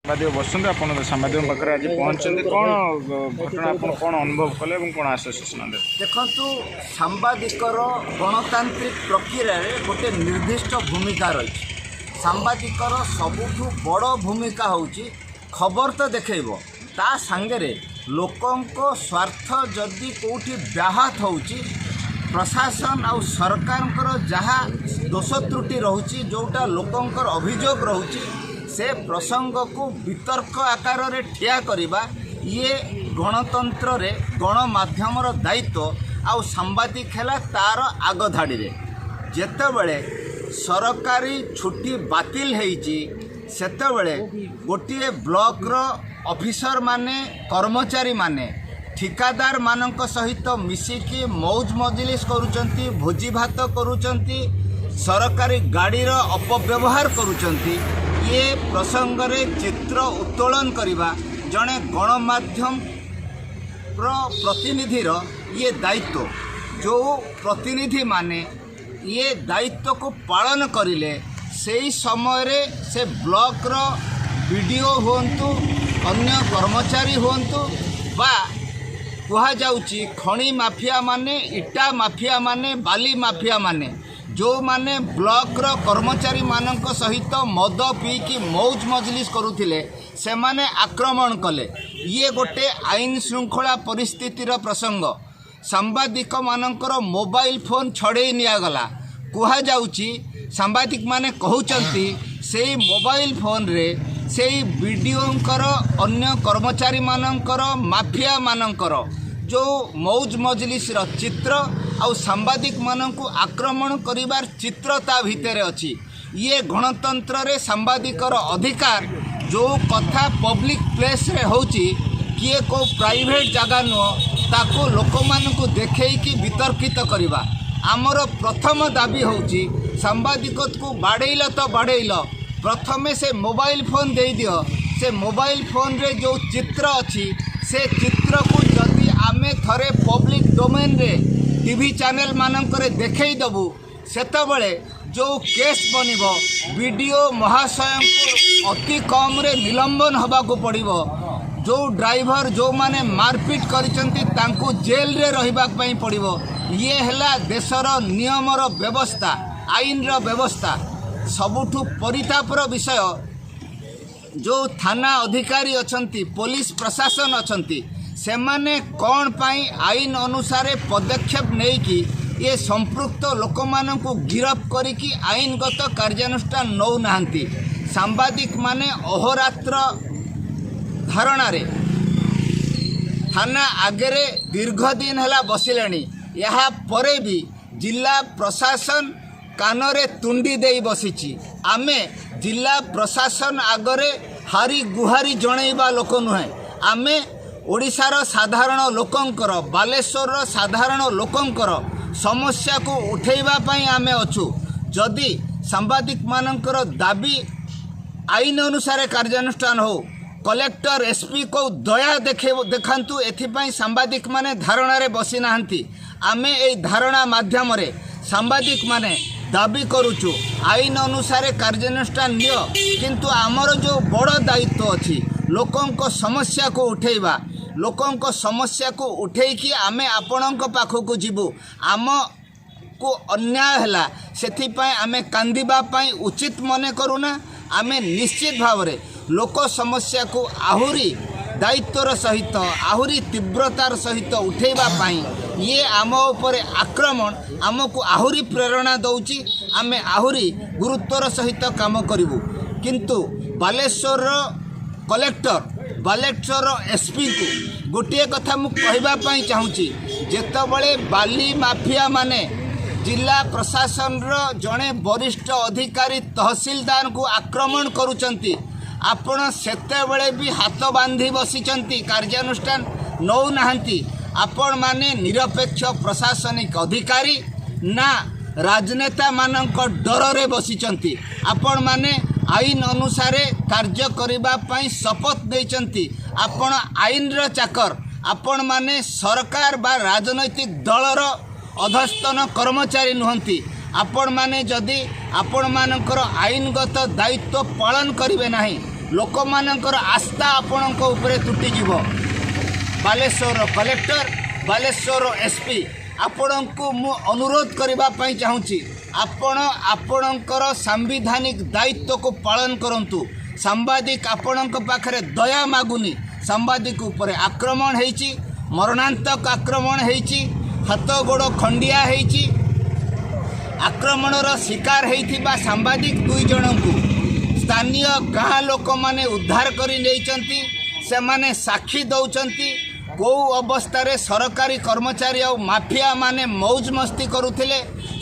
ସାମ୍ବାଦିକ ବସଛନ୍ତି ଆପଣ ସାମ୍ବାଦିକ ପାଖରେ ଆଜି ପହଞ୍ଚଛନ୍ତି କ'ଣ ଘଟଣା ଆପଣ କ'ଣ ଅନୁଭବ କଲେ ଏବଂ କ'ଣ ଆସୋସିଏସନ୍ ଦେଲେ? ଦେଖନ୍ତୁ, ସାମ୍ବାଦିକର ଗଣତାନ୍ତ୍ରିକ ପ୍ରକ୍ରିୟାରେ ଗୋଟେ ନିର୍ଦ୍ଦିଷ୍ଟ ଭୂମିକା ରହିଛି। ସାମ୍ବାଦିକର ସବୁଠୁ ବଡ଼ ଭୂମିକା ହେଉଛି ଖବର ତ ଦେଖେଇବ, ତା ସାଙ୍ଗରେ ଲୋକଙ୍କ ସ୍ୱାର୍ଥ ଯଦି କେଉଁଠି ବ୍ୟାହତ ହେଉଛି, ପ୍ରଶାସନ ଆଉ ସରକାରଙ୍କର ଯାହା ଦୋଷ ତ୍ରୁଟି ରହୁଛି, ଯେଉଁଟା ଲୋକଙ୍କର ଅଭିଯୋଗ ରହୁଛି, से प्रसंग को वितर्क आकार रे ठिया करिबा ये गणतंत्र रे गणमाध्यम दायित्व आउ सांबादिक है तार आग धाड़ी रे जेतेबेले सरकारी छुट्टी बातिल होईची सेतेबेले गोटे ब्लॉक रो ऑफिसर माने कर्मचारी माने ठिकादार मानक सहित मिसिकी मौज मजलिस करूचंती, भोजी भात करूचंती, सरकारी गाड़ी रो अपव्यवहार करूचंती। ये प्रसंग रे चित्र उत्तोलन करिबा जड़े गणमाध्यम प्रतिनिधि रो ये दायित्व, जो प्रतिनिधि माने ये दायित्व को पालन करिले से समय रे से ब्लॉक रो वीडियो होंतु अन्य कर्मचारी होंतु बा कहा जाउची खणी माफिया माने, इटा माफिया माने, बाली माफिया माने जो माने ब्लॉक रो कर्मचारी मानक सहित मद पीकी मौज मजलिस करुथिले से माने आक्रमण कले। ये गोटे आईन श्रृंखला परिस्थितिर प्रसंग। सांबादिक मानकर मोबाइल फोन छड़े नियागला। कहा जाउची सांबादिक माने कहउचंती से मोबाइल फोन रे से वीडियोंकर अन्य कर्मचारी मानकर माफिया मानकर जो मौज मजलिस रो चित्र आउ सांबादिक मानकु आक्रमण करिवार चित्र ता भितरे अछि। ये गणतंत्र रे सांबादिकर अधिकार, जो कथा पब्लिक प्लेस रे होची किए को प्राइवेट जगह नुह ताको लोक मानकु देखेई कि वितर्कित करिवा। आमर प्रथम दाबी होची सांबादिकत को बाड़ेइल तो बाड़ेइल, प्रथमे से मोबाइल फोन दे दियो। से मोबाइल फोन रे जो चित्र अच्छी से चित्र को जदि आमे थरे पब्लिक डोमेन रे टीवी चैनल मानकरे देखई दबु सेतबले जो केस बनिबो वीडियो महाशय को अति कम रे निलंबन हबा को पड़िबो। जो ड्राइवर जो माने मारपीट करिसंती तांको जेल रे रहिबा पई पड़िबो। ये हैला देशर नियमर व्यवस्था, आईन रो व्यवस्था। सबुठु परितापर विषय जो थाना अधिकारी अछंती, पुलिस प्रशासन अछंती, सेमाने कौन पाई आईन अनुसार पदक्षेप नहीं कि ये संपृक्त लोक मानकु गिरफ करिकी आईनगत कार्यानुष्ठान नौ नाहंती। सांबादिक माने अहोरात्र धारणा रे थाना आगे दीर्घ दिन है बसिले। यहाँ परे भी जिला प्रशासन कानरे तुंडी दे बसीची। आमे जिला प्रशासन आगरे हारी गुहारी जनइबा लोक नुहे। आमे ओडिशार साधारण लोकंकर, बालेश्वर साधारण लोकंकर समस्या को उठेबा पई आमे अछु। जदि सांबादिक मानकर दाबी आईन अनुसार कार्यानुष्ठान हो, कलेक्टर एसपी को दया देखांतु। एथिपाई सांबादिक माने धारणा रे बसी नाहंती। आमे ए धारणा माध्यम रे सांबादिक माने दाबी करूचु आईन अनुसार कार्यानुष्ठान नियो, किंतु आमर जो बड़ दायित्व अच्छी लोकंक समस्या को उठेबा, लोकंक समस्या को उठेकी आमे आपणक पाखक जीवु। आम को अन्याय हैला सेथिपाई आमे कांदिबा पाई उचित मने करूना। आमे निश्चित भाव रे लोक समस्या को आहुरी दायित्वर सहित आहुरी तीव्रतार सहित उठेबा पाई ये आम उपरे आक्रमण आमको आहुरी प्रेरणा दौची। आमे आहुरी गुरुत्वर सहित काम करिवु। किंतु बालेश्वर कलेक्टर, बालेश्वर एसपी को गोटे कथा मु कहबा पाई चाहूची, जेतबळे बाली माफिया माने जिला प्रशासन रो जणे वरिष्ठ अधिकारी तहसीलदार को आक्रमण करूचंती, आपण सेतेबळे भी हाथ बांधी बसिचंती, कार्यानुष्ठान नौ नाहंती। आपण माने निरपेक्ष प्रशासनिक अधिकारी ना राजनेता मानक डर रे बसिचंती। आपण माने आईन अनुसार कार्य करिबा पई शपथ देचंती। आपण आईन रो चाकर, आपण माने सरकार बा राजनैतिक दलर अधस्तन कर्मचारी नुहंती। आपण माने जदि आपण मानकर आईनगत दायित्व पालन करिवे नाही ଲୋକମାନଙ୍କର ଆସ୍ଥା ଆପଣଙ୍କ ଉପରେ ତୁଟିଯିବ। ବାଲେଶ୍ୱର କଲେକ୍ଟର, ବାଲେଶ୍ୱର ଏସ୍ପି ଆପଣଙ୍କୁ ମୁଁ ଅନୁରୋଧ କରିବା ପାଇଁ ଚାହୁଁଛି, ଆପଣ ଆପଣଙ୍କର ସାମ୍ବିଧାନିକ ଦାୟିତ୍ୱକୁ ପାଳନ କରନ୍ତୁ। ସାମ୍ବାଦିକ ଆପଣଙ୍କ ପାଖରେ ଦୟା ମାଗୁନି। ସାମ୍ବାଦିକ ଉପରେ ଆକ୍ରମଣ ହେଇଛି, ମରଣାନ୍ତକ ଆକ୍ରମଣ ହେଇଛି, ହାତ ଗୋଡ଼ ଖଣ୍ଡିଆ ହେଇଛି। ଆକ୍ରମଣର ଶିକାର ହେଇଥିବା ସାମ୍ବାଦିକ 2 ଜଣଙ୍କୁ ସ୍ଥାନୀୟ ଗାଁ ଲୋକମାନେ ଉଦ୍ଧାର କରି ନେଇଛନ୍ତି। ସେମାନେ ସାକ୍ଷୀ ଦେଉଛନ୍ତି କେଉଁ ଅବସ୍ଥାରେ ସରକାରୀ କର୍ମଚାରୀ ଆଉ ମାଫିଆ ମାନେ ମୌଜ ମସ୍ତି କରୁଥିଲେ।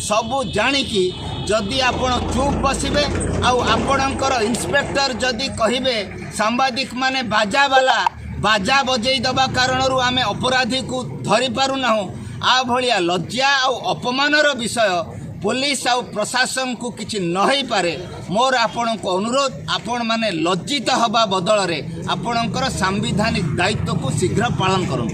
ସବୁ ଜାଣିକି ଯଦି ଆପଣ ଚୁପ୍ ବସିବେ ଆଉ ଆପଣଙ୍କର ଇନ୍ସପେକ୍ଟର ଯଦି କହିବେ ସାମ୍ବାଦିକ ମାନେ ବାଜା ବଜେଇ ଦେବା କାରଣରୁ ଆମେ ଅପରାଧୀକୁ ଧରିପାରୁନାହୁଁ, ଆ ଭଳିଆ ଲଜ୍ଜା ଆଉ ଅପମାନର ବିଷୟ पुलिस आउ प्रशासन को किसी न हो पारे। मोर आपण को अनुरोध, आपण माने लज्जित हवा बदल रे आपणकर सांविधानिक दायित्व को शीघ्र पालन करूँ।